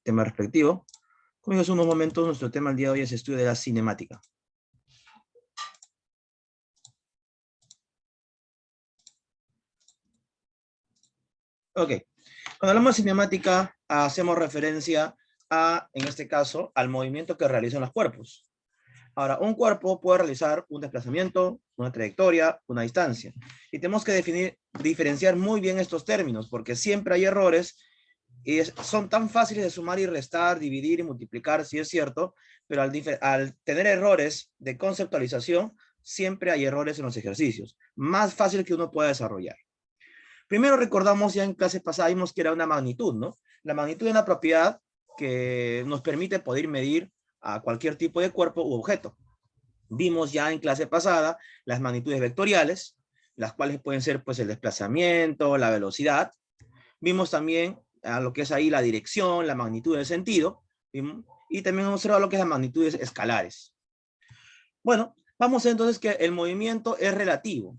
tema respectivo. Como hace unos momentos, nuestro tema el día de hoy es estudio de la cinemática. Ok, cuando hablamos de cinemática, hacemos referencia a, en este caso, al movimiento que realizan los cuerpos. Ahora, un cuerpo puede realizar un desplazamiento, una trayectoria, una distancia. Y tenemos que diferenciar muy bien estos términos, porque siempre hay errores y son tan fáciles de sumar y restar, dividir y multiplicar, sí es cierto, pero al tener errores de conceptualización, siempre hay errores en los ejercicios. Más fácil que uno pueda desarrollar. Primero recordamos, ya en clase pasada vimos que era una magnitud, ¿no? La magnitud es una propiedad que nos permite poder medir a cualquier tipo de cuerpo u objeto. Vimos ya en clase pasada las magnitudes vectoriales, las cuales pueden ser pues el desplazamiento, la velocidad. Vimos también a lo que es ahí la dirección, la magnitud del sentido, y también hemos observado lo que es las magnitudes escalares. Bueno, vamos a ver entonces que el movimiento es relativo.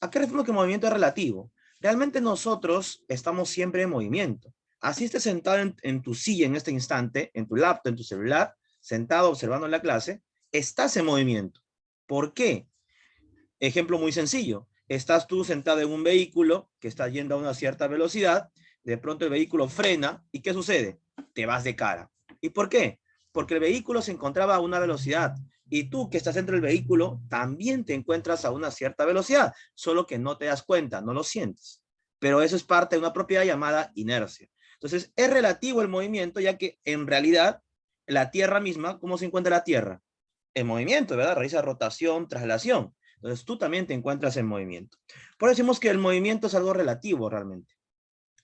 ¿A qué referimos que el movimiento es relativo? Realmente nosotros estamos siempre en movimiento. Así estés sentado en tu silla en este instante, en tu laptop, en tu celular, sentado observando la clase, estás en movimiento. ¿Por qué? Ejemplo muy sencillo. Estás tú sentado en un vehículo que está yendo a una cierta velocidad, de pronto el vehículo frena, ¿y qué sucede? Te vas de cara. ¿Y por qué? Porque el vehículo se encontraba a una velocidad, y tú que estás dentro del vehículo también te encuentras a una cierta velocidad, solo que no te das cuenta, no lo sientes. Pero eso es parte de una propiedad llamada inercia. Entonces, es relativo el movimiento, ya que en realidad la Tierra misma, ¿cómo se encuentra la Tierra? En movimiento, ¿verdad? Realiza rotación, traslación. Entonces tú también te encuentras en movimiento. Por eso decimos que el movimiento es algo relativo realmente.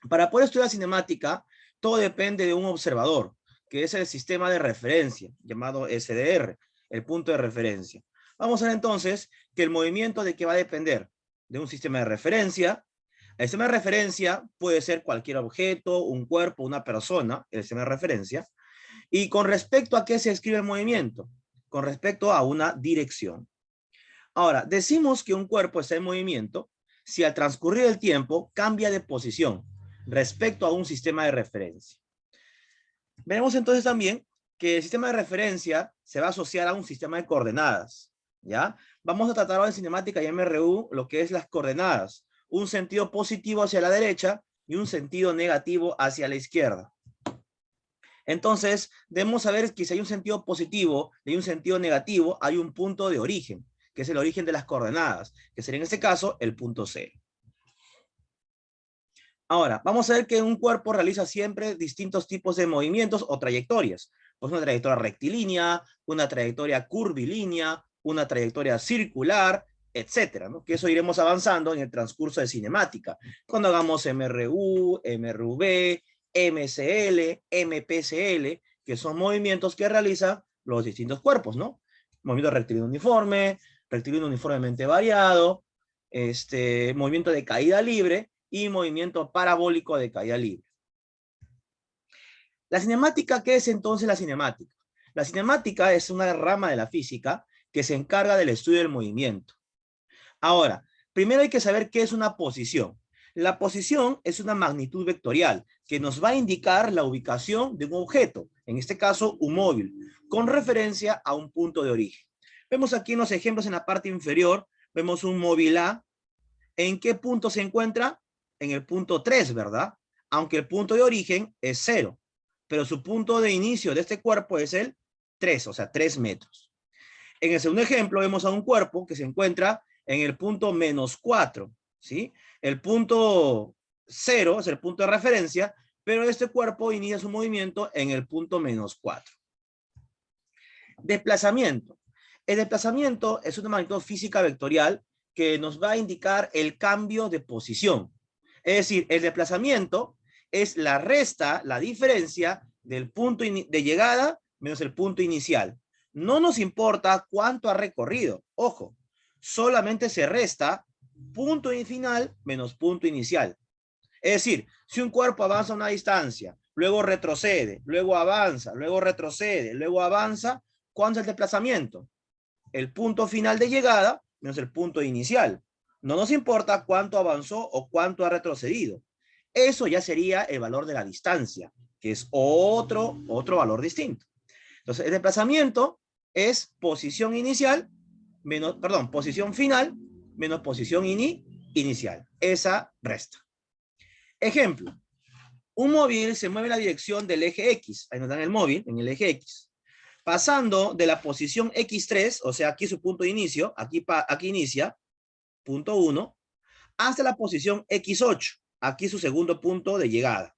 Para poder estudiar cinemática, todo depende de un observador, que es el sistema de referencia, llamado SDR, el punto de referencia. Vamos a ver entonces que el movimiento de qué va a depender, de un sistema de referencia. El sistema de referencia puede ser cualquier objeto, un cuerpo, una persona, el sistema de referencia. Y con respecto a qué se escribe el movimiento, con respecto a una dirección. Ahora, decimos que un cuerpo está en movimiento si al transcurrir el tiempo cambia de posición respecto a un sistema de referencia. Veremos entonces también que el sistema de referencia se va a asociar a un sistema de coordenadas, ¿ya? Vamos a tratar ahora en cinemática y MRU lo que es las coordenadas, un sentido positivo hacia la derecha y un sentido negativo hacia la izquierda. Entonces, debemos saber que si hay un sentido positivo y un sentido negativo, hay un punto de origen, que es el origen de las coordenadas, que sería en este caso el punto cero. Ahora, vamos a ver que un cuerpo realiza siempre distintos tipos de movimientos o trayectorias. Pues una trayectoria rectilínea, una trayectoria curvilínea, una trayectoria circular, etcétera, ¿no? Que eso iremos avanzando en el transcurso de cinemática. Cuando hagamos MRU, MRV, MCL, MPCL, que son movimientos que realizan los distintos cuerpos, ¿no? Movimiento rectilíneo uniforme, rectilíneo uniformemente variado, movimiento de caída libre y movimiento parabólico de caída libre. La cinemática, ¿qué es entonces la cinemática? La cinemática es una rama de la física que se encarga del estudio del movimiento. Ahora, primero hay que saber qué es una posición. La posición es una magnitud vectorial que nos va a indicar la ubicación de un objeto, en este caso un móvil, con referencia a un punto de origen. Vemos aquí en los ejemplos en la parte inferior, vemos un móvil A. ¿En qué punto se encuentra? En el punto 3, ¿verdad? Aunque el punto de origen es 0, pero su punto de inicio de este cuerpo es el 3, o sea, 3 metros. En el segundo ejemplo vemos a un cuerpo que se encuentra en el punto -4, ¿sí? El punto 0 es el punto de referencia, pero este cuerpo inicia su movimiento en el punto -4. Desplazamiento. El desplazamiento es una magnitud física vectorial que nos va a indicar el cambio de posición. Es decir, el desplazamiento es la resta, la diferencia del punto de llegada menos el punto inicial. No nos importa cuánto ha recorrido. Ojo, solamente se resta punto final menos punto inicial. Es decir, si un cuerpo avanza una distancia, luego retrocede, luego avanza, luego retrocede, luego avanza, ¿cuánto es el desplazamiento? El punto final de llegada menos el punto inicial. No nos importa cuánto avanzó o cuánto ha retrocedido. Eso ya sería el valor de la distancia. que es otro valor distinto. Entonces, el desplazamiento es posición inicial menos, perdón, posición final menos posición inicial. Esa resta. Ejemplo. Un móvil se mueve en la dirección del eje X. Ahí nos dan el móvil en el eje X. Pasando de la posición X3, o sea, aquí su punto de inicio, aquí inicia, punto 1, hasta la posición X8, aquí su segundo punto de llegada.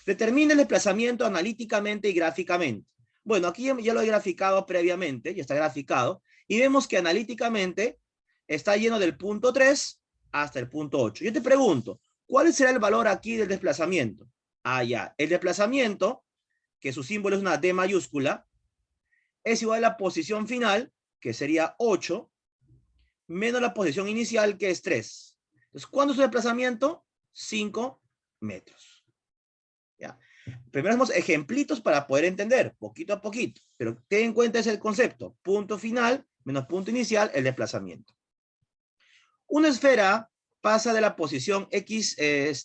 Determina el desplazamiento analíticamente y gráficamente. Bueno, aquí ya lo he graficado previamente, ya está graficado, y vemos que analíticamente está lleno del punto 3 hasta el punto 8. Yo te pregunto, ¿cuál será el valor aquí del desplazamiento? Ah, ya, el desplazamiento, que su símbolo es una D mayúscula, es igual a la posición final, que sería 8, menos la posición inicial, que es 3. Entonces, ¿cuánto es su desplazamiento? 5 metros. ¿Ya? Primero hacemos ejemplitos para poder entender, poquito a poquito, pero ten en cuenta ese concepto, punto final menos punto inicial, el desplazamiento. Una esfera pasa de la posición X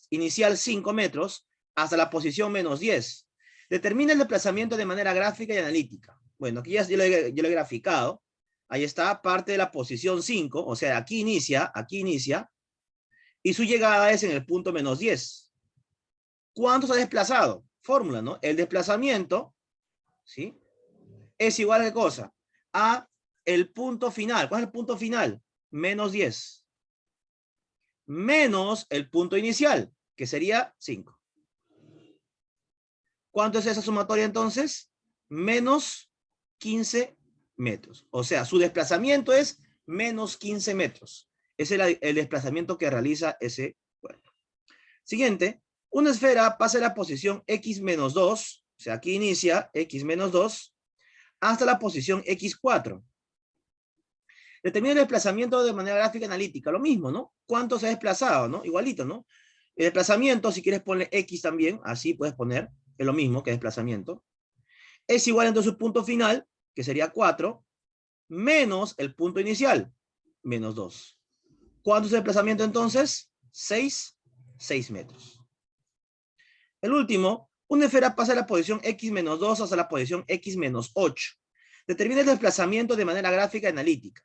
inicial 5 metros hasta la posición menos 10. Determina el desplazamiento de manera gráfica y analítica. Bueno, aquí ya yo lo he graficado. Ahí está, parte de la posición 5, o sea, aquí inicia, y su llegada es en el punto menos 10. ¿Cuánto se ha desplazado? Fórmula, ¿no? El desplazamiento, ¿sí? Es igual a ¿qué cosa? A el punto final. ¿Cuál es el punto final? Menos 10. Menos el punto inicial, que sería 5. ¿Cuánto es esa sumatoria entonces? Menos 15 metros. O sea, su desplazamiento es menos 15 metros. Ese es el desplazamiento que realiza ese cuerpo. Siguiente, una esfera pasa de la posición X menos 2, o sea, aquí inicia X menos 2, hasta la posición X4. Determina el desplazamiento de manera gráfica analítica. Lo mismo, ¿no? ¿Cuánto se ha desplazado, no? Igualito, ¿no? El desplazamiento, si quieres poner X también, así puedes poner, es lo mismo que desplazamiento. Es igual entonces su punto final, que sería 4, menos el punto inicial, menos 2. ¿Cuánto es el desplazamiento entonces? 6 metros. El último, una esfera pasa de la posición X menos 2 hasta la posición X menos 8. Determina el desplazamiento de manera gráfica y analítica.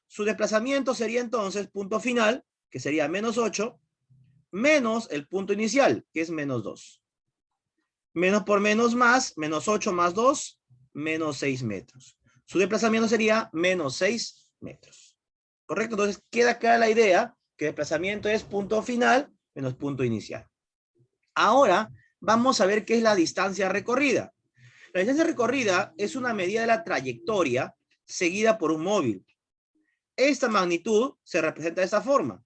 Su desplazamiento sería entonces punto final, que sería menos 8, menos el punto inicial, que es menos 2. Menos por menos más, menos 8 más 2, menos 6 metros. Su desplazamiento sería menos 6 metros. ¿Correcto? Entonces queda clara la idea que el desplazamiento es punto final menos punto inicial. Ahora vamos a ver qué es la distancia recorrida. La distancia recorrida es una medida de la trayectoria seguida por un móvil. Esta magnitud se representa de esta forma.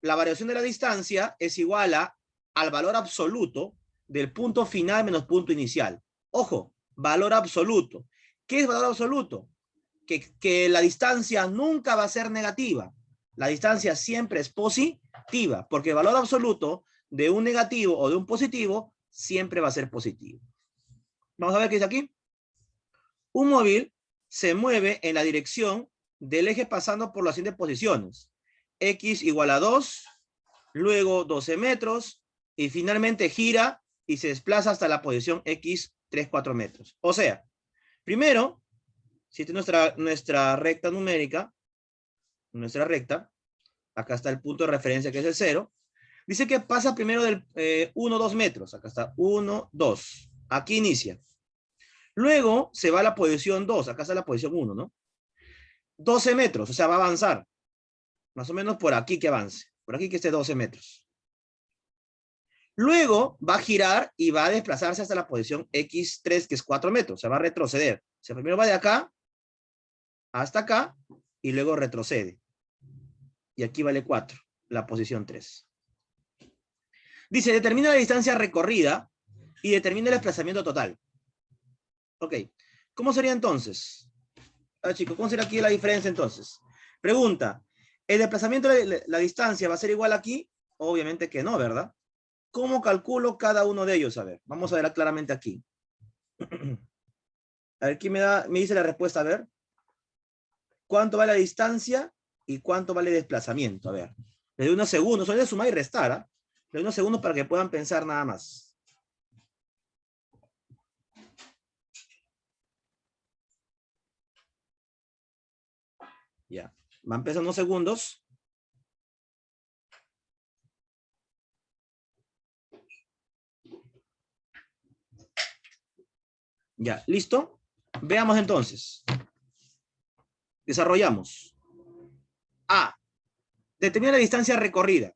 La variación de la distancia es igual al valor absoluto del punto final menos punto inicial. Ojo, valor absoluto. ¿Qué es valor absoluto? Que la distancia nunca va a ser negativa. La distancia siempre es positiva, porque el valor absoluto de un negativo o de un positivo siempre va a ser positivo. Vamos a ver qué dice aquí. Un móvil se mueve en la dirección del eje pasando por las siguientes posiciones. X igual a 2, luego 12 metros, y finalmente gira y se desplaza hasta la posición X 3, 4 metros. O sea, primero, si esta es nuestra recta numérica, nuestra recta, acá está el punto de referencia que es el 0, dice que pasa primero del 1, 2 metros, acá está 1, 2, aquí inicia. Luego se va a la posición 2, acá está la posición 1, ¿no? 12 metros, o sea, va a avanzar. Más o menos por aquí que avance. Por aquí que esté 12 metros. Luego va a girar y va a desplazarse hasta la posición X3, que es 4 metros. O sea, va a retroceder. O sea, primero va de acá hasta acá y luego retrocede. Y aquí vale 4, la posición 3. Dice, determina la distancia recorrida y determina el desplazamiento total. Ok. ¿Cómo sería entonces? Chicos, ¿cómo será aquí la diferencia entonces? Pregunta, ¿el desplazamiento de la distancia va a ser igual aquí? Obviamente que no, ¿verdad? ¿Cómo calculo cada uno de ellos? A ver, vamos a ver claramente aquí. A ver, ¿quién me dice la respuesta? A ver. ¿Cuánto vale la distancia y cuánto vale el desplazamiento? A ver, le doy unos segundos, solo de sumar y restar, ¿eh? Le doy unos segundos para que puedan pensar nada más. Ya. Van pasando unos segundos. Ya, ¿listo? Veamos entonces. Desarrollamos. A. Determina la distancia recorrida.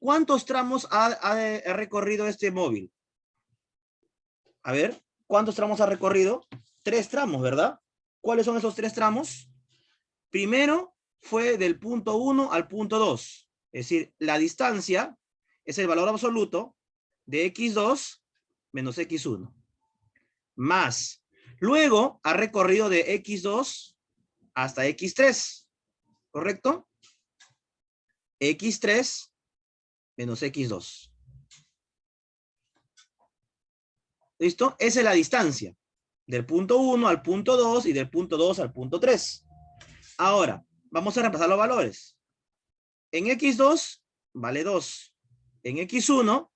¿Cuántos tramos ha recorrido este móvil? A ver, ¿cuántos tramos ha recorrido? 3 tramos, ¿verdad? ¿Cuáles son esos 3 tramos? Primero fue del punto 1 al punto 2. Es decir, la distancia es el valor absoluto de x2 menos x1. Más. Luego ha recorrido de x2 hasta x3. ¿Correcto? x3 menos x2. ¿Listo? Esa es la distancia. Del punto 1 al punto 2 y del punto 2 al punto 3. Ahora, vamos a repasar los valores. En x2 vale 2. En x1,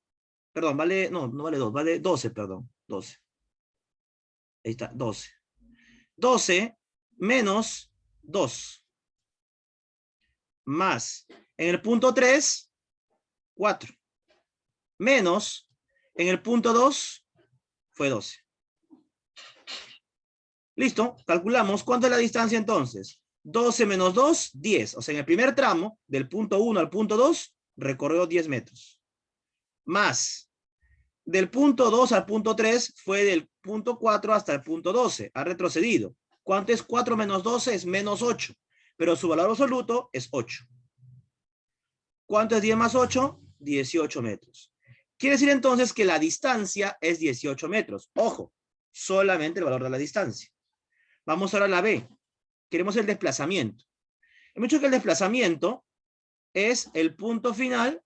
perdón, vale, no vale 2, vale 12, perdón, 12. Ahí está, 12. 12 menos 2. Más, en el punto 3, 4. Menos, en el punto 2, fue 12. Listo, calculamos. ¿Cuánto es la distancia entonces? 12 menos 2, 10. O sea, en el primer tramo, del punto 1 al punto 2, recorrió 10 metros. Más, del punto 2 al punto 3, fue del punto 4 hasta el punto 12. Ha retrocedido. ¿Cuánto es 4 menos 12? Es menos 8. Pero su valor absoluto es 8. ¿Cuánto es 10 más 8? 18 metros. Quiere decir entonces que la distancia es 18 metros. Ojo, solamente el valor de la distancia. Vamos ahora a la B. Queremos el desplazamiento. Hemos dicho que el desplazamiento es el punto final,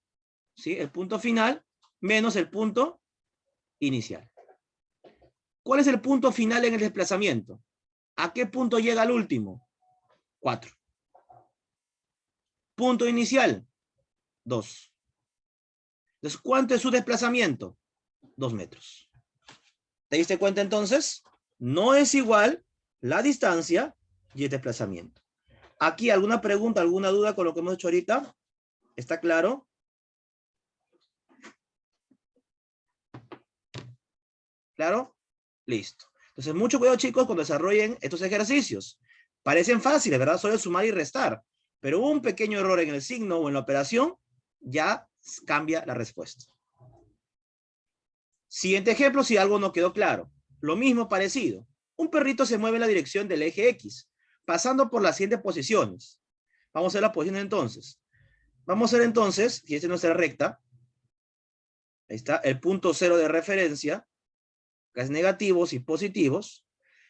¿sí? El punto final menos el punto inicial. ¿Cuál es el punto final en el desplazamiento? ¿A qué punto llega el último? 4. Punto inicial, 2. Entonces, ¿cuánto es su desplazamiento? 2 metros. ¿Te diste cuenta entonces? No es igual la distancia y el desplazamiento. Aquí, ¿alguna pregunta, alguna duda con lo que hemos hecho ahorita? ¿Está claro? ¿Claro? Listo. Entonces, mucho cuidado, chicos, cuando desarrollen estos ejercicios. Parecen fáciles, ¿verdad? Solo sumar y restar. Pero un pequeño error en el signo o en la operación ya cambia la respuesta. Siguiente ejemplo, si algo no quedó claro. Lo mismo, parecido. Un perrito se mueve en la dirección del eje X, pasando por las siguientes posiciones. Vamos a ver las posiciones entonces. Vamos a ver entonces, si esta es nuestra recta, ahí está, el punto 0 de referencia, que es negativos y positivos.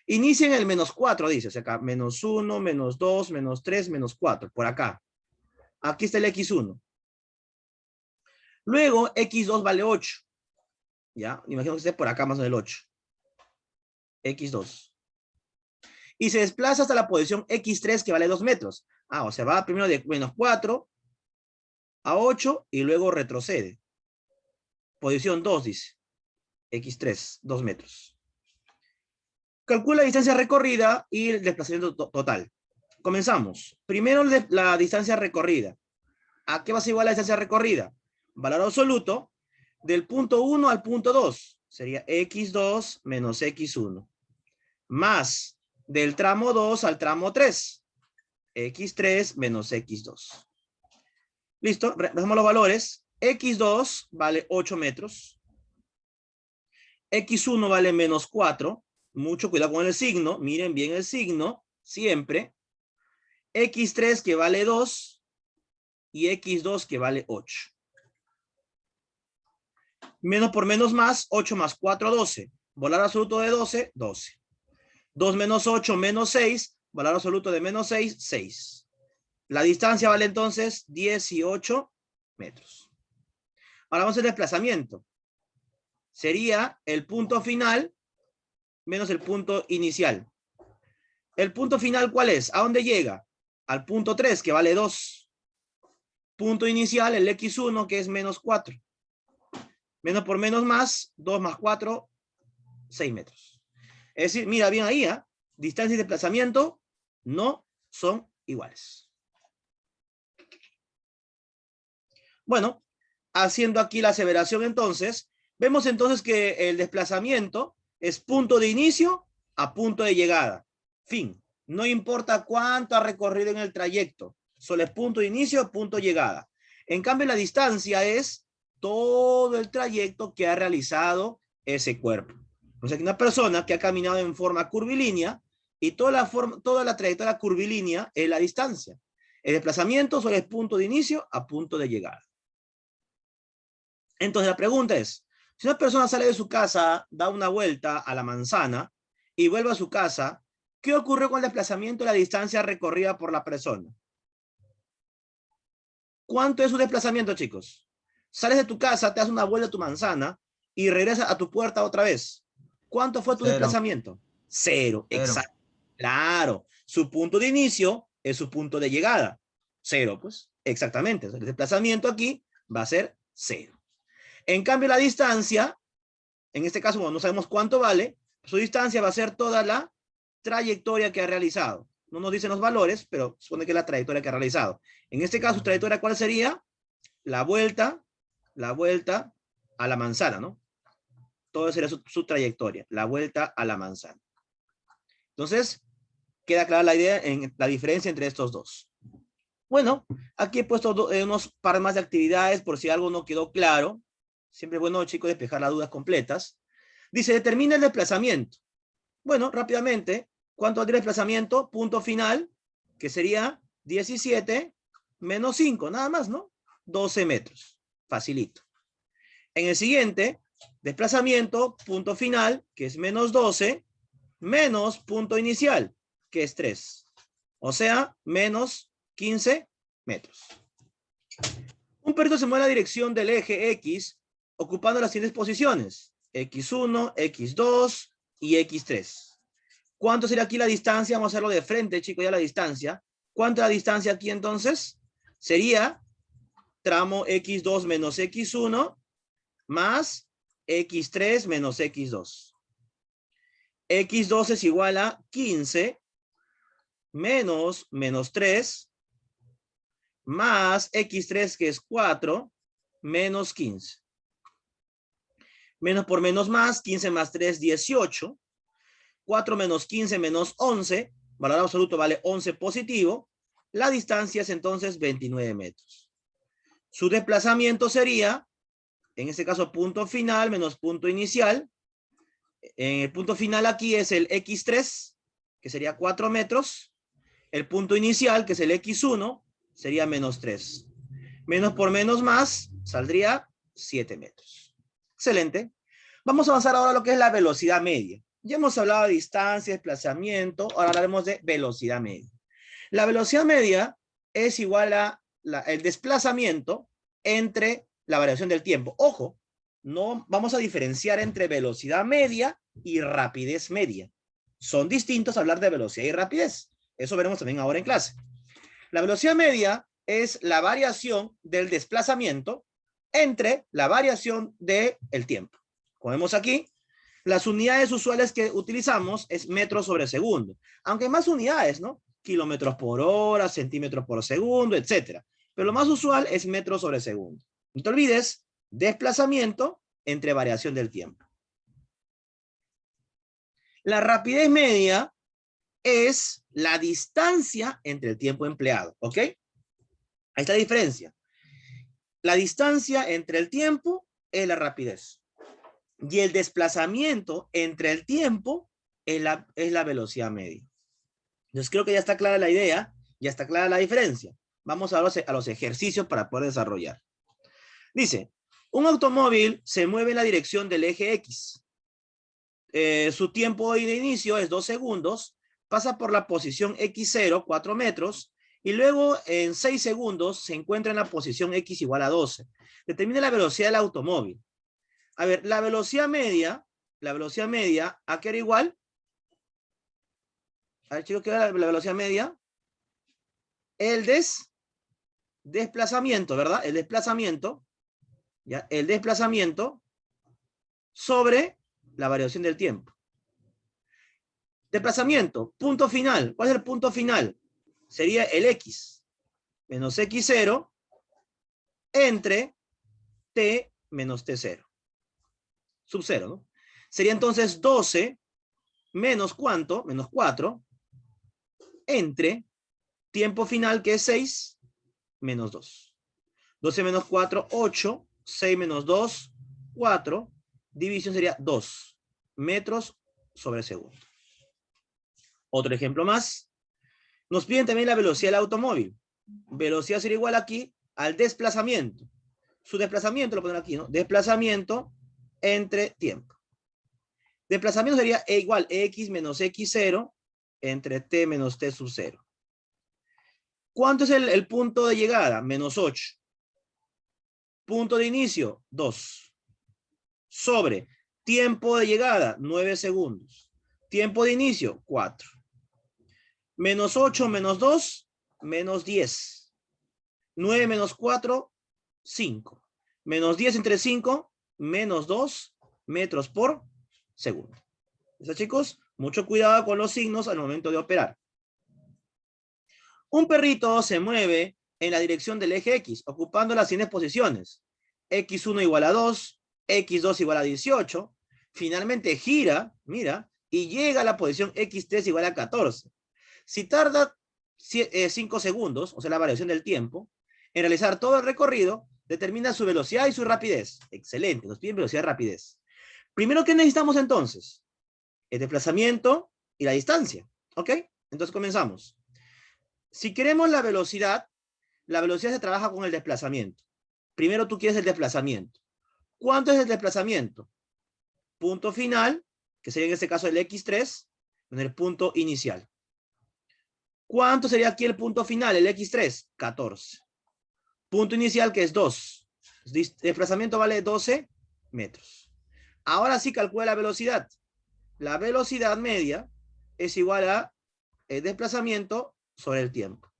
Inicia en el menos 4, dice, o sea acá, menos 1, menos 2, menos 3, menos 4, por acá. Aquí está el X1. Luego, X2 vale 8. ¿Ya? Imagino que esté por acá más o menos el 8. X2. Y se desplaza hasta la posición X3 que vale 2 metros. Ah, o sea, va primero de menos 4 a 8 y luego retrocede. Posición 2, dice. X3, 2 metros. Calcula la distancia recorrida y el desplazamiento total. Comenzamos. Primero la distancia recorrida. ¿A qué va a ser igual la distancia recorrida? Valor absoluto del punto 1 al punto 2. Sería X2 menos X1. Más del tramo 2 al tramo 3. X3 menos X2. Listo, repasamos los valores. X2 vale 8 metros. X1 vale menos 4. Mucho cuidado con el signo. Miren bien el signo. Siempre. X3 que vale 2. Y X2 que vale 8. Menos por menos más. 8 más 4, 12. Valor absoluto de 12, 12. 2 menos 8 menos 6. Valor absoluto de menos 6, 6. La distancia vale entonces 18 metros. Ahora vamos al desplazamiento. Sería el punto final menos el punto inicial. ¿El punto final cuál es? ¿A dónde llega? Al punto 3, que vale 2. Punto inicial, el X1, que es menos 4. Menos por menos más, 2 más 4, 6 metros. Es decir, mira bien ahí, distancia y desplazamiento no son iguales. Bueno, haciendo aquí la aseveración entonces, vemos entonces que el desplazamiento es punto de inicio a punto de llegada. Fin. No importa cuánto ha recorrido en el trayecto. Solo es punto de inicio, punto de llegada. En cambio, la distancia es todo el trayecto que ha realizado ese cuerpo. O sea, que una persona que ha caminado en forma curvilínea y toda la trayectoria curvilínea es la distancia. El desplazamiento solo es punto de inicio a punto de llegada. Entonces la pregunta es, si una persona sale de su casa, da una vuelta a la manzana y vuelve a su casa, ¿qué ocurre con el desplazamiento y la distancia recorrida por la persona? ¿Cuánto es su desplazamiento, chicos? Sales de tu casa, te das una vuelta a tu manzana y regresas a tu puerta otra vez. ¿Cuánto fue tu 0. desplazamiento? 0, 0. exacto. Claro, su punto de inicio es su punto de llegada. 0, pues, exactamente. El desplazamiento aquí va a ser 0. En cambio, la distancia, en este caso, como no sabemos cuánto vale, su distancia va a ser toda la trayectoria que ha realizado. No nos dicen los valores, pero supone que es la trayectoria que ha realizado. En este caso, su trayectoria, ¿cuál sería? La vuelta a la manzana, ¿no? Todo sería su trayectoria, la vuelta a la manzana. Entonces, queda clara la idea en la diferencia entre estos dos. Bueno, aquí he puesto unos par más de actividades por si algo no quedó claro. Siempre es bueno, chicos, despejar las dudas completas. Dice, determina el desplazamiento. Bueno, rápidamente, ¿cuánto valdría el desplazamiento? Punto final, que sería 17 menos 5, nada más, ¿no? 12 metros. Facilito. En el siguiente, desplazamiento, punto final, que es menos 12, menos punto inicial, que es 3. O sea, menos 15 metros. Un perrito se mueve en la dirección del eje X, ocupando las siguientes posiciones. X1, X2 y X3. ¿Cuánto sería aquí la distancia? Vamos a hacerlo de frente, chicos, ya la distancia. ¿Cuánto es la distancia aquí entonces? Sería tramo X2 menos X1 más X3 menos X2. X2 es igual a 15 menos 3 más X3 que es 4 menos 15. Menos por menos más, 15 más 3, 18. 4 menos 15 menos 11, valor absoluto vale 11 positivo. La distancia es entonces 29 metros. Su desplazamiento sería, en este caso, punto final menos punto inicial. El punto final aquí es el X3, que sería 4 metros. El punto inicial, que es el X1, sería menos 3. Menos por menos más, saldría 7 metros. Excelente. Vamos a avanzar ahora a lo que es la velocidad media. Ya hemos hablado de distancia, desplazamiento, ahora hablaremos de velocidad media. La velocidad media es igual a el desplazamiento entre la variación del tiempo. Ojo, no vamos a diferenciar entre velocidad media y rapidez media. Son distintos hablar de velocidad y rapidez. Eso veremos también ahora en clase. La velocidad media es la variación del desplazamiento entre la variación del tiempo. Como vemos aquí, las unidades usuales que utilizamos es metros sobre segundo. Aunque hay más unidades, ¿no? Kilómetros por hora, centímetros por segundo, etcétera. Pero lo más usual es metros sobre segundo. No te olvides, desplazamiento entre variación del tiempo. La rapidez media es la distancia entre el tiempo empleado, ¿ok? Ahí está la diferencia. La distancia entre el tiempo es la rapidez. Y el desplazamiento entre el tiempo es la velocidad media. Entonces creo que ya está clara la idea, ya está clara la diferencia. Vamos a los ejercicios para poder desarrollar. Dice, un automóvil se mueve en la dirección del eje X. Su tiempo de inicio es 2 segundos, pasa por la posición X0, 4 metros, y luego en 6 segundos se encuentra en la posición X igual a 12. Determine la velocidad del automóvil. A ver, la velocidad media, ¿a qué era igual? A ver, chicos, ¿qué era la velocidad media? El desplazamiento, ¿verdad? El desplazamiento, ¿ya? El desplazamiento sobre la variación del tiempo. Desplazamiento, punto final. ¿Cuál es el punto final? sería el x menos x0 entre t menos t0. Sub 0, ¿no? Sería entonces 12 menos ¿cuánto? Menos 4 entre tiempo final, que es 6, menos 2. 12 menos 4, 8. 6 menos 2, 4. División sería 2 metros sobre segundo. Otro ejemplo más. Nos piden también la velocidad del automóvil. Velocidad sería igual aquí al desplazamiento. Su desplazamiento lo ponemos aquí, ¿no? Desplazamiento entre tiempo. Desplazamiento sería igual x menos x0 entre t menos t sub 0. ¿Cuánto es el punto de llegada? Menos 8. Punto de inicio, 2. Sobre tiempo de llegada, 9 segundos. Tiempo de inicio, 4. Menos 8 menos 2, menos 10. 9 menos 4, 5. Menos 10 entre 5, menos 2 metros por segundo. ¿Está, chicos? Mucho cuidado con los signos al momento de operar. Un perrito se mueve en la dirección del eje X, ocupando las siguientes posiciones. X1 igual a 2, X2 igual a 18. Finalmente gira, mira, y llega a la posición X3 igual a 14. Si tarda 5 segundos, o sea, la variación del tiempo, en realizar todo el recorrido, determina su velocidad y su rapidez. Excelente, nos piden velocidad y rapidez. Primero, ¿qué necesitamos entonces? El desplazamiento y la distancia. ¿Ok? Entonces comenzamos. Si queremos la velocidad se trabaja con el desplazamiento. Primero tú quieres el desplazamiento. ¿Cuánto es el desplazamiento? Punto final, que sería en este caso el x3, en el punto inicial. ¿Cuánto sería aquí el punto final, el x3? 14. Punto inicial, que es 2. Desplazamiento vale 12 metros. Ahora sí calcula la velocidad. La velocidad media es igual a el desplazamiento sobre el tiempo.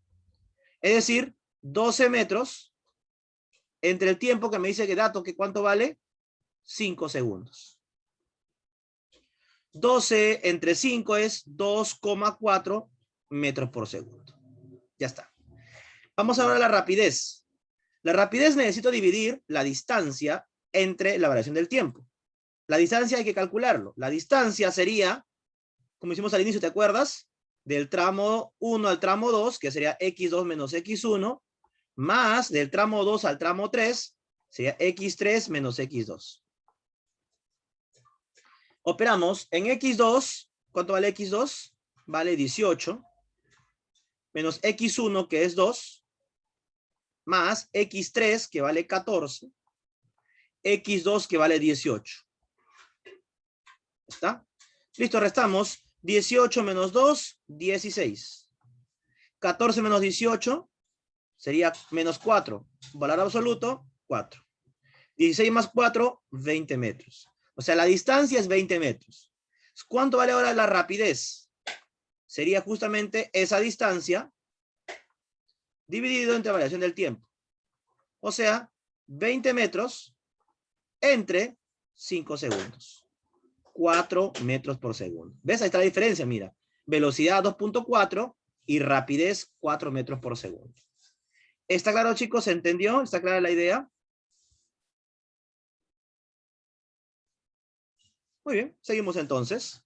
Es decir, 12 metros entre el tiempo que me dice que dato, que cuánto vale, 5 segundos. 12 entre 5 es 2,4 metros por segundo. Ya está. Vamos ahora a la rapidez. La rapidez necesito dividir la distancia entre la variación del tiempo. La distancia hay que calcularlo. La distancia sería, como hicimos al inicio, ¿te acuerdas? Del tramo 1 al tramo 2, que sería x2 menos x1, más del tramo 2 al tramo 3, sería x3 menos x2. Operamos en x2, ¿cuánto vale x2? Vale 18, menos x1, que es 2, más x3, que vale 14, x2, que vale 18. ¿Está? Listo, restamos 18 menos 2, 16. 14 menos 18 sería menos 4. Valor absoluto, 4. 16 más 4, 20 metros. O sea, la distancia es 20 metros. ¿Cuánto vale ahora la rapidez? Sería justamente esa distancia dividido entre variación del tiempo. O sea, 20 metros entre 5 segundos. 4 metros por segundo. ¿Ves? Ahí está la diferencia, mira. Velocidad 2.4 y rapidez 4 metros por segundo. ¿Está claro, chicos? ¿Se entendió? ¿Está clara la idea? Muy bien, seguimos entonces.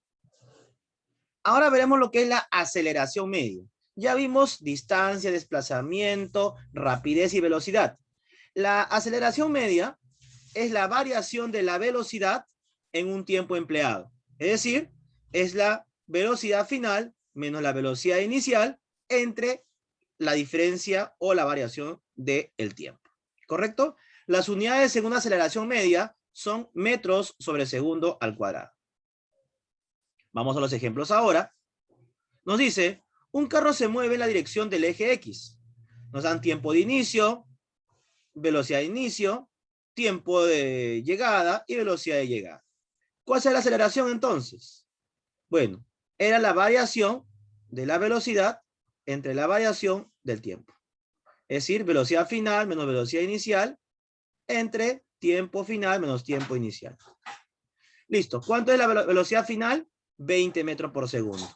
Ahora veremos lo que es la aceleración media. Ya vimos distancia, desplazamiento, rapidez y velocidad. La aceleración media es la variación de la velocidad en un tiempo empleado. Es decir, es la velocidad final menos la velocidad inicial entre la diferencia o la variación del tiempo. ¿Correcto? Las unidades según aceleración media son metros sobre segundo al cuadrado. Vamos a los ejemplos ahora. Nos dice, un carro se mueve en la dirección del eje X. Nos dan tiempo de inicio, velocidad de inicio, tiempo de llegada y velocidad de llegada. ¿Cuál es la aceleración entonces? Bueno, era la variación de la velocidad entre la variación del tiempo. Es decir, velocidad final menos velocidad inicial entre tiempo final menos tiempo inicial. Listo. ¿Cuánto es la velocidad final? 20 metros por segundo.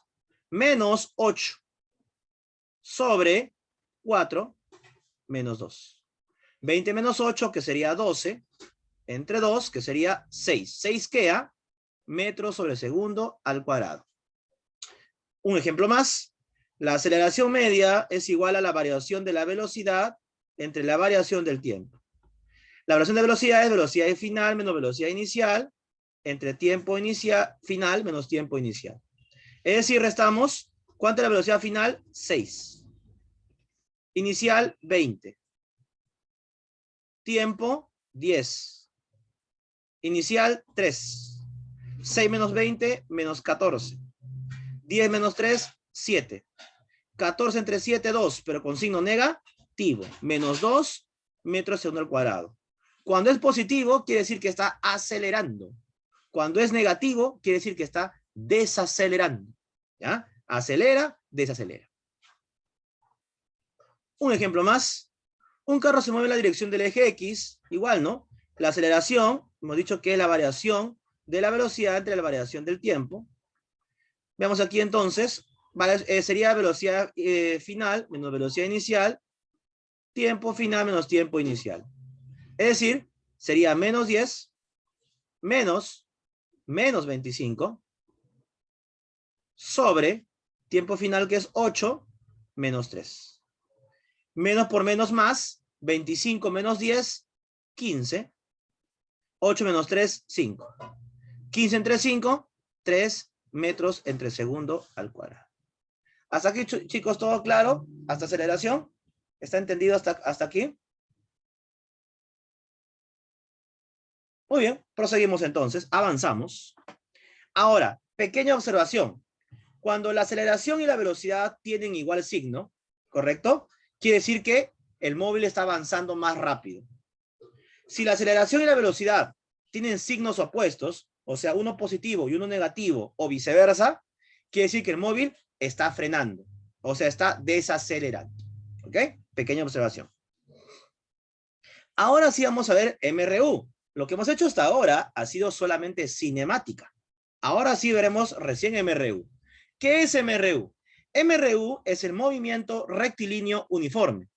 Menos 8 sobre 4 menos 2. 20 menos 8, que sería 12, entre 2, que sería 6. 6 queda metros sobre segundo al cuadrado. Un ejemplo más. La aceleración media es igual a la variación de la velocidad entre la variación del tiempo. La variación de velocidad es velocidad final menos velocidad inicial entre tiempo inicial, final menos tiempo inicial. Es decir, restamos, ¿cuánto es la velocidad final? 6. Inicial, 20. Tiempo, 10. Inicial, 3. 6 menos 20, menos 14. 10 menos 3, 7. 14 entre 7, 2, pero con signo negativo. Menos 2 metros segundo al cuadrado. Cuando es positivo, quiere decir que está acelerando. Cuando es negativo, quiere decir que está desacelerando. ¿Ya? Acelera, desacelera. Un ejemplo más. Un carro se mueve en la dirección del eje X. Igual, ¿no? La aceleración, hemos dicho que es la variación de la velocidad entre la variación del tiempo. Veamos aquí entonces. Sería velocidad final menos velocidad inicial. Tiempo final menos tiempo inicial. Es decir, sería menos 10 menos 25 sobre tiempo final, que es 8 menos 3. Menos por menos más, 25 menos 10, 15. 8 menos 3, 5. 15 entre 5, 3 metros entre segundo al cuadrado. ¿Hasta aquí, chicos, todo claro? ¿Hasta aceleración? ¿Está entendido hasta aquí? Muy bien, proseguimos entonces, avanzamos. Ahora, pequeña observación. Cuando la aceleración y la velocidad tienen igual signo, ¿correcto? Quiere decir que el móvil está avanzando más rápido. Si la aceleración y la velocidad tienen signos opuestos, o sea, uno positivo y uno negativo, o viceversa, quiere decir que el móvil está frenando, o sea, está desacelerando. ¿Ok? Pequeña observación. Ahora sí vamos a ver MRU. Lo que hemos hecho hasta ahora ha sido solamente cinemática. Ahora sí veremos recién MRU. ¿Qué es MRU? MRU es el movimiento rectilíneo uniforme.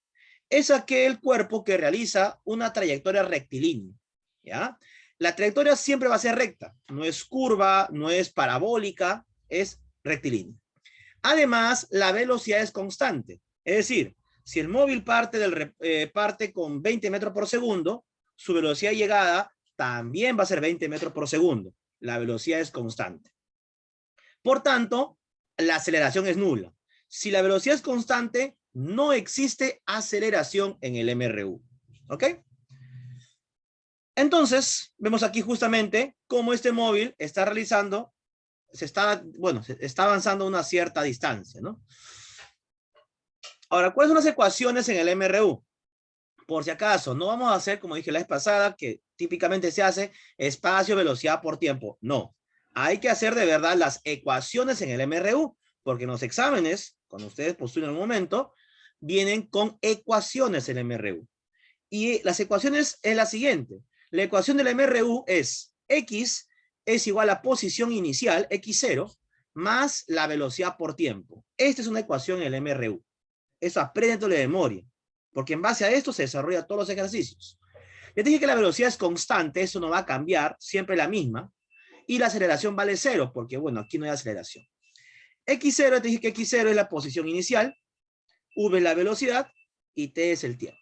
Es aquel cuerpo que realiza una trayectoria rectilínea, ¿ya? La trayectoria siempre va a ser recta, no es curva, no es parabólica, es rectilínea. Además, la velocidad es constante, es decir, si el móvil parte con 20 metros por segundo, su velocidad de llegada también va a ser 20 metros por segundo. La velocidad es constante. Por tanto, la aceleración es nula. Si la velocidad es constante, no existe aceleración en el MRU. ¿Ok? Entonces, vemos aquí justamente cómo este móvil está realizando, está avanzando a una cierta distancia, ¿no? Ahora, ¿cuáles son las ecuaciones en el MRU? Por si acaso, no vamos a hacer, como dije la vez pasada, que típicamente se hace espacio, velocidad por tiempo. No. Hay que hacer de verdad las ecuaciones en el MRU, porque en los exámenes, cuando ustedes postulan en un momento, vienen con ecuaciones en el MRU. Y las ecuaciones es la siguiente. La ecuación del MRU es X es igual a posición inicial, X0, más la velocidad por tiempo. Esta es una ecuación en el MRU. Eso apréndetelo de memoria, porque en base a esto se desarrollan todos los ejercicios. Ya dije que la velocidad es constante, eso no va a cambiar, siempre la misma, y la aceleración vale 0, porque bueno, aquí no hay aceleración. X0, te dije que X0 es la posición inicial, V es la velocidad, y T es el tiempo.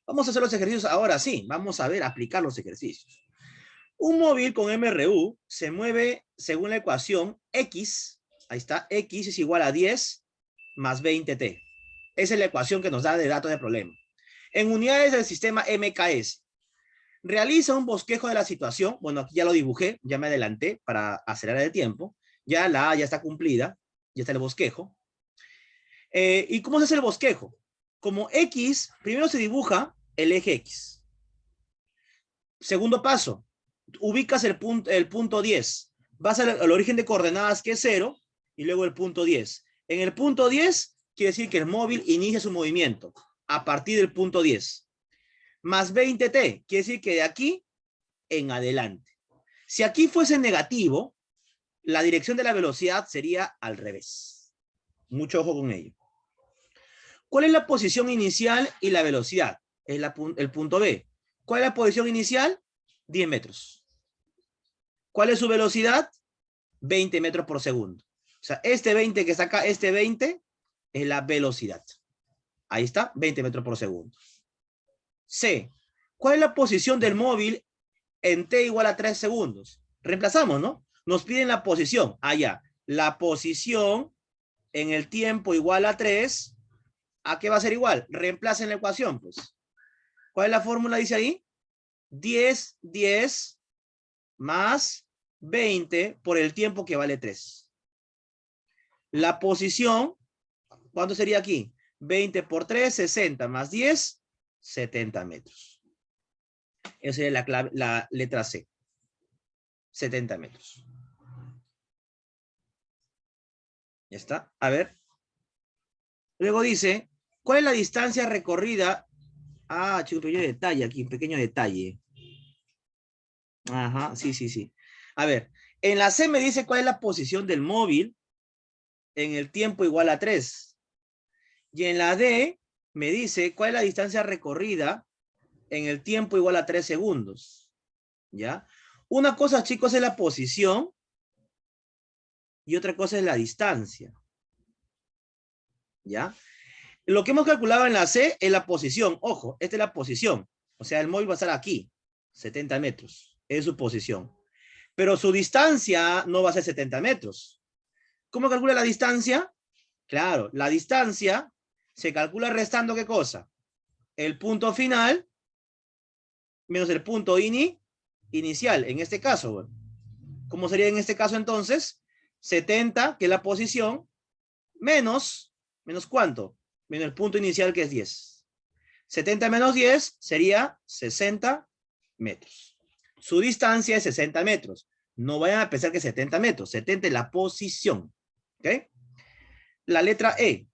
Vamos a hacer los ejercicios ahora sí, vamos a ver, aplicar los ejercicios. Un móvil con MRU se mueve según la ecuación X, ahí está, X es igual a 10 más 20T. Esa es la ecuación que nos da de datos de problema. En unidades del sistema MKS, realiza un bosquejo de la situación. Bueno, aquí ya lo dibujé, ya me adelanté para acelerar el tiempo. Ya la A ya está cumplida, ya está el bosquejo. ¿Y cómo se hace el bosquejo? Como X, primero se dibuja el eje X. Segundo paso, ubicas el punto 10. Vas al origen de coordenadas, que es 0, y luego el punto 10. En el punto 10 quiere decir que el móvil inicia su movimiento a partir del punto 10. Más 20t, quiere decir que de aquí en adelante. Si aquí fuese negativo, la dirección de la velocidad sería al revés. Mucho ojo con ello. ¿Cuál es la posición inicial y la velocidad? Es el punto B. ¿Cuál es la posición inicial? 10 metros. ¿Cuál es su velocidad? 20 metros por segundo. O sea, este 20 que está acá, este 20 es la velocidad. Ahí está, 20 metros por segundo. C. ¿Cuál es la posición del móvil en t igual a 3 segundos? Reemplazamos, ¿no? Nos piden la posición. Allá. La posición en el tiempo igual a 3. ¿A qué va a ser igual? Reemplacen la ecuación, pues. ¿Cuál es la fórmula? Dice ahí. 10 más 20 por el tiempo que vale 3. La posición, ¿cuánto sería aquí? 20 por 3, 60 más 10, 70 metros. Esa es la letra C. 70 metros. Ya está. A ver. Luego dice, ¿cuál es la distancia recorrida? Ah, chico, pequeño detalle aquí, un pequeño detalle. Ajá, sí. A ver, en la C me dice cuál es la posición del móvil en el tiempo igual a 3. Y en la D me dice cuál es la distancia recorrida en el tiempo igual a 3 segundos. ¿Ya? Una cosa, chicos, es la posición y otra cosa es la distancia. ¿Ya? Lo que hemos calculado en la C es la posición. Ojo, esta es la posición. O sea, el móvil va a estar aquí, 70 metros. Es su posición. Pero su distancia no va a ser 70 metros. ¿Cómo calcula la distancia? Claro, la distancia se calcula restando ¿qué cosa? El punto final menos el punto inicial. En este caso, bueno, ¿cómo sería en este caso entonces? 70, que es la posición, menos ¿cuánto? Menos el punto inicial, que es 10. 70 menos 10 sería 60 metros. Su distancia es 60 metros. No vayan a pensar que 70 metros. 70 es la posición. ¿Ok? La letra E.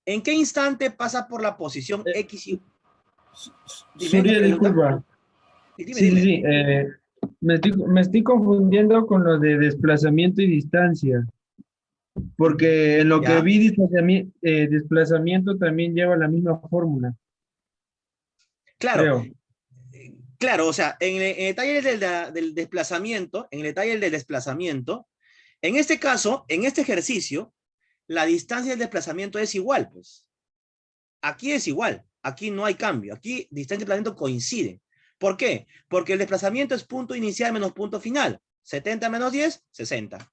¿En qué instante pasa por la posición X y... Dime, ¿qué Surya, pregunta? disculpa. Dime. Sí. Me estoy confundiendo con lo de desplazamiento y distancia, porque en lo que ¿Ya? vi desplazamiento también lleva la misma fórmula, Claro, creo. claro, o sea, en el detalle del desplazamiento, en este caso, en este ejercicio, la distancia del desplazamiento es igual, pues. Aquí es igual, aquí no hay cambio, aquí distancia y desplazamiento coinciden. ¿Por qué? Porque el desplazamiento es punto inicial menos punto final. 70 menos 10, 60.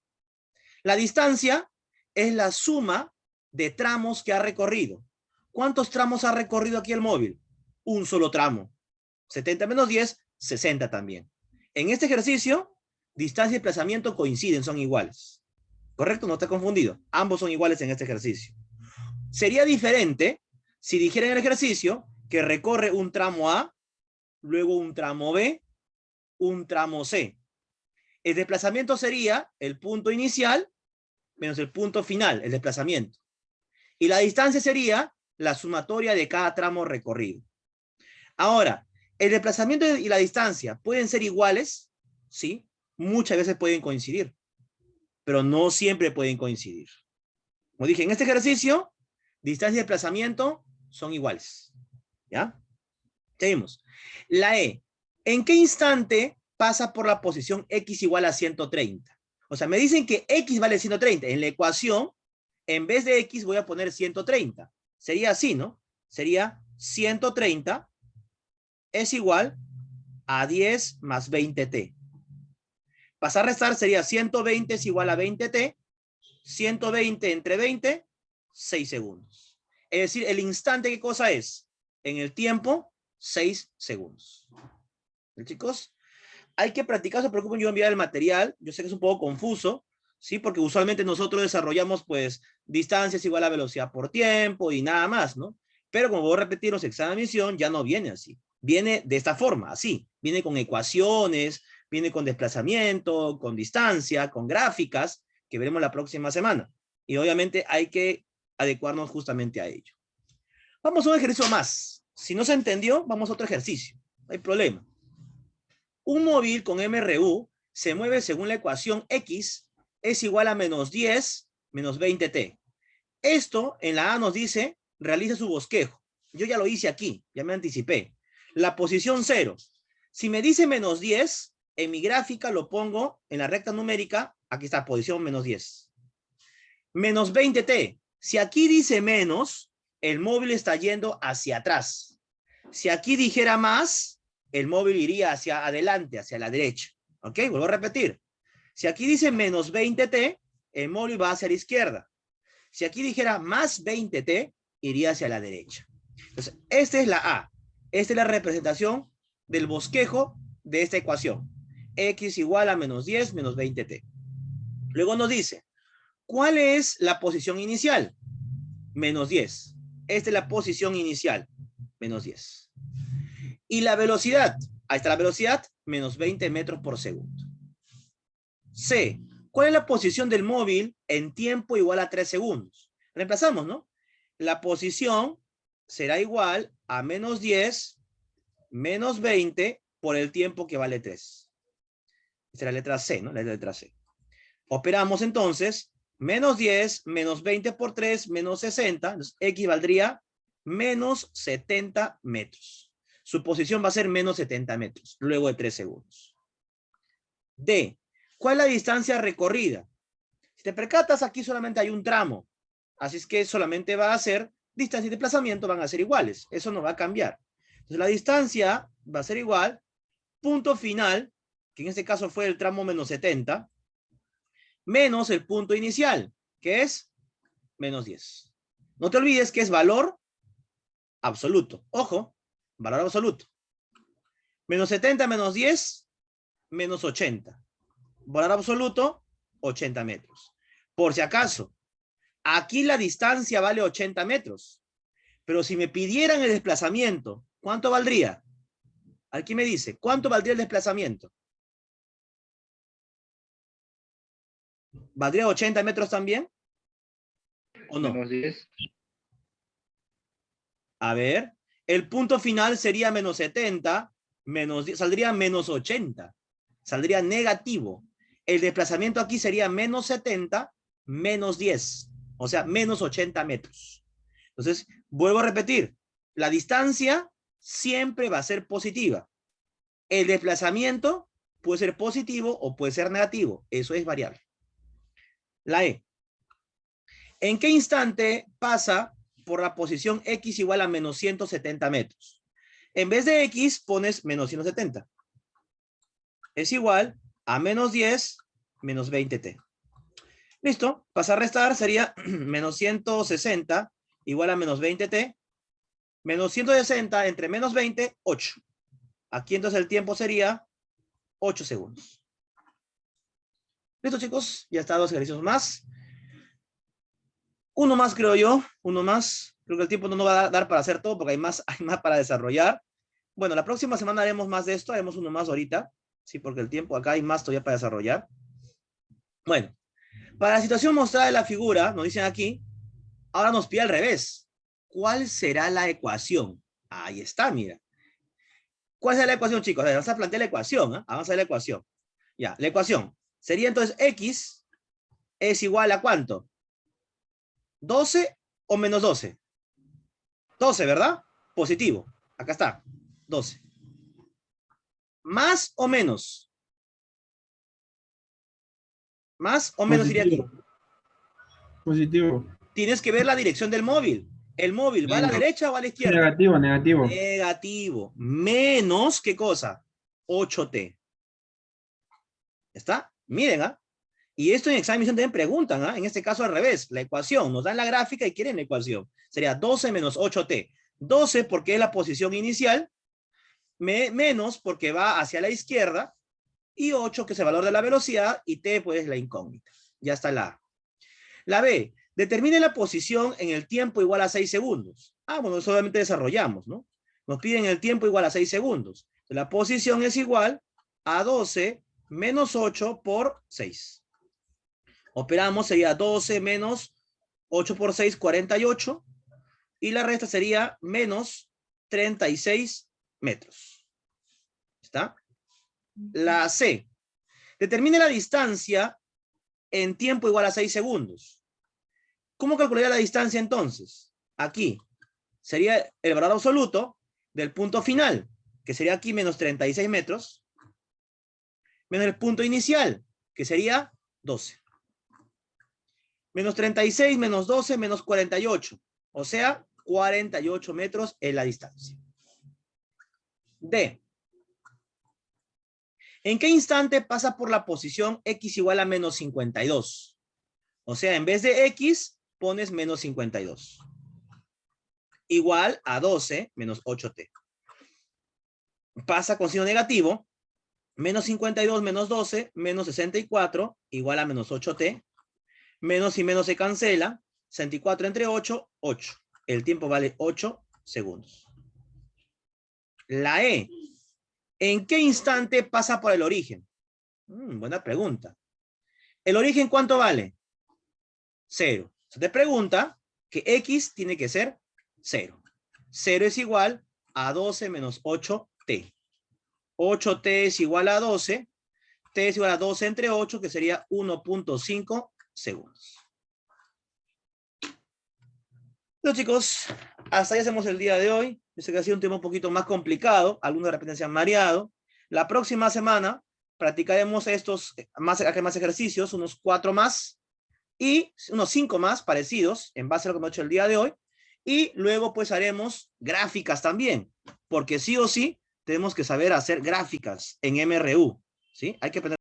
La distancia es la suma de tramos que ha recorrido. ¿Cuántos tramos ha recorrido aquí el móvil? Un solo tramo. 70 menos 10, 60 también. En este ejercicio, distancia y desplazamiento coinciden, son iguales. ¿Correcto? No está confundido. Ambos son iguales en este ejercicio. Sería diferente si dijera en el ejercicio que recorre un tramo A, luego un tramo B, un tramo C. El desplazamiento sería el punto inicial menos el punto final, el desplazamiento. Y la distancia sería la sumatoria de cada tramo recorrido. Ahora, el desplazamiento y la distancia pueden ser iguales, ¿sí? Muchas veces pueden coincidir, pero no siempre pueden coincidir. Como dije, en este ejercicio, distancia y desplazamiento son iguales. ¿Ya? Seguimos. La E. ¿En qué instante pasa por la posición X igual a 130? O sea, me dicen que X vale 130. En la ecuación, en vez de X voy a poner 130. Sería así, ¿no? Sería 130 es igual a 10 más 20t. Pasar a restar sería 120 es igual a 20t. 120 entre 20, 6 segundos. Es decir, el instante, ¿qué cosa es? En el tiempo, 6 segundos. ¿Sí, chicos? Hay que practicar, se preocupen, yo voy a enviar el material. Yo sé que es un poco confuso, ¿sí? Porque usualmente nosotros desarrollamos, pues, distancias igual a velocidad por tiempo y nada más, ¿no? Pero como voy a repetir los exámenes de admisión, ya no viene así. Viene de esta forma, así. Viene con ecuaciones, viene con desplazamiento, con distancia, con gráficas, que veremos la próxima semana. Y obviamente hay que adecuarnos justamente a ello. Vamos a un ejercicio más. Si no se entendió, vamos a otro ejercicio. No hay problema. Un móvil con MRU se mueve según la ecuación X es igual a menos 10 menos 20t. Esto en la A nos dice, realiza su bosquejo. Yo ya lo hice aquí, ya me anticipé. La posición 0. Si me dice menos 10, en mi gráfica lo pongo en la recta numérica, aquí está, posición menos 10. Menos 20t. Si aquí dice menos, el móvil está yendo hacia atrás. Si aquí dijera más, el móvil iría hacia adelante, hacia la derecha. ¿Ok? Vuelvo a repetir. Si aquí dice menos 20t, el móvil va hacia la izquierda. Si aquí dijera más 20t, iría hacia la derecha. Entonces, esta es la A. Esta es la representación del bosquejo de esta ecuación. X igual a menos 10 menos 20t. Luego nos dice, ¿cuál es la posición inicial? Menos 10. Esta es la posición inicial. Menos 10. Y la velocidad. Ahí está la velocidad. Menos 20 metros por segundo. C. ¿Cuál es la posición del móvil en tiempo igual a 3 segundos? Reemplazamos, ¿no? La posición será igual a menos 10 menos 20 por el tiempo que vale 3. Esta es la letra C, ¿no? La letra C. Operamos entonces, menos 10 menos 20 por 3 menos 60, entonces X valdría menos 70 metros. Su posición va a ser menos 70 metros, luego de 3 segundos. D. ¿Cuál es la distancia recorrida? Si te percatas, aquí solamente hay un tramo. Así es que solamente va a ser, distancia y desplazamiento van a ser iguales. Eso no va a cambiar. Entonces la distancia va a ser igual, punto final, que en este caso fue el tramo menos 70, menos el punto inicial, que es menos 10. No te olvides que es valor absoluto. Ojo, valor absoluto. Menos 70 menos 10, menos 80. Valor absoluto, 80 metros. Por si acaso, aquí la distancia vale 80 metros. Pero si me pidieran el desplazamiento, ¿cuánto valdría? Aquí me dice, ¿cuánto valdría el desplazamiento? ¿Valdría 80 metros también? ¿O no? Menos 10. A ver, el punto final sería menos 70, menos 10, saldría menos 80. Saldría negativo. El desplazamiento aquí sería menos 70, menos 10. O sea, menos 80 metros. Entonces, vuelvo a repetir. La distancia siempre va a ser positiva. El desplazamiento puede ser positivo o puede ser negativo. Eso es variable. La E. ¿En qué instante pasa por la posición X igual a menos 170 metros? En vez de X pones menos 170. Es igual a menos 10 menos 20t. Listo. Pasar a restar sería menos 160 igual a menos 20t. Menos 160 entre menos 20, 8. Aquí entonces el tiempo sería 8 segundos. Listo, chicos. Ya está, 2 ejercicios más. Uno más, creo yo. Uno más. Creo que el tiempo no nos va a dar para hacer todo porque hay más para desarrollar. Bueno, la próxima semana haremos más de esto. Haremos uno más ahorita. Sí, porque el tiempo acá hay más todavía para desarrollar. Bueno, para la situación mostrada de la figura, nos dicen aquí, ahora nos pide al revés. ¿Cuál será la ecuación? Ahí está, mira. ¿Cuál será la ecuación, chicos? Vamos a plantear la ecuación. Vamos a ver la ecuación. Ya, la ecuación. Sería entonces X es igual a ¿cuánto? 12 o menos 12. 12, ¿verdad? Positivo. Acá está. 12. ¿Más o menos? ¿Más o menos iría aquí? Positivo. Tienes que ver la dirección del móvil. ¿El móvil va a la derecha o a la izquierda? Negativo, negativo. Negativo. Menos, ¿qué cosa? 8t. ¿Está? Miren, Y esto en examen también preguntan, En este caso al revés. La ecuación. Nos dan la gráfica y quieren la ecuación. Sería 12 menos 8t. 12 porque es la posición inicial. Menos porque va hacia la izquierda. Y 8 que es el valor de la velocidad. Y t pues la incógnita. Ya está la A. La B. Determine la posición en el tiempo igual a 6 segundos. Bueno, solamente desarrollamos, ¿no? Nos piden el tiempo igual a 6 segundos. La posición es igual a 12 menos 8 por 6. Operamos, sería 12 menos 8 por 6, 48. Y la resta sería menos 36 metros. ¿Está? La C. Determine la distancia en tiempo igual a 6 segundos. ¿Cómo calcularía la distancia entonces? Aquí sería el valor absoluto del punto final, que sería aquí menos 36 metros, menos el punto inicial, que sería 12. Menos 36, menos 12, menos 48. O sea, 48 metros es la distancia. D. ¿En qué instante pasa por la posición x igual a menos 52? O sea, en vez de x, pones menos 52. Igual a 12 menos 8t. Pasa con signo negativo. Menos 52 menos 12 menos 64 igual a menos 8t. Menos y menos se cancela. 64 entre 8, 8. El tiempo vale 8 segundos. La E. ¿En qué instante pasa por el origen? Buena pregunta. ¿El origen cuánto vale? 0. Se te pregunta que x tiene que ser 0. 0 es igual a 12 menos 8t. 8t es igual a 12. T es igual a 12 entre 8, que sería 1.5 segundos. Bueno, chicos, hasta ahí hacemos el día de hoy. Yo sé que ha sido un tema un poquito más complicado. Algunos de repente se han mareado. La próxima semana practicaremos estos más ejercicios, unos 4 más y unos 5 más parecidos en base a lo que hemos hecho el día de hoy. Y luego pues haremos gráficas también, porque sí o sí tenemos que saber hacer gráficas en MRU, ¿sí? Hay que aprender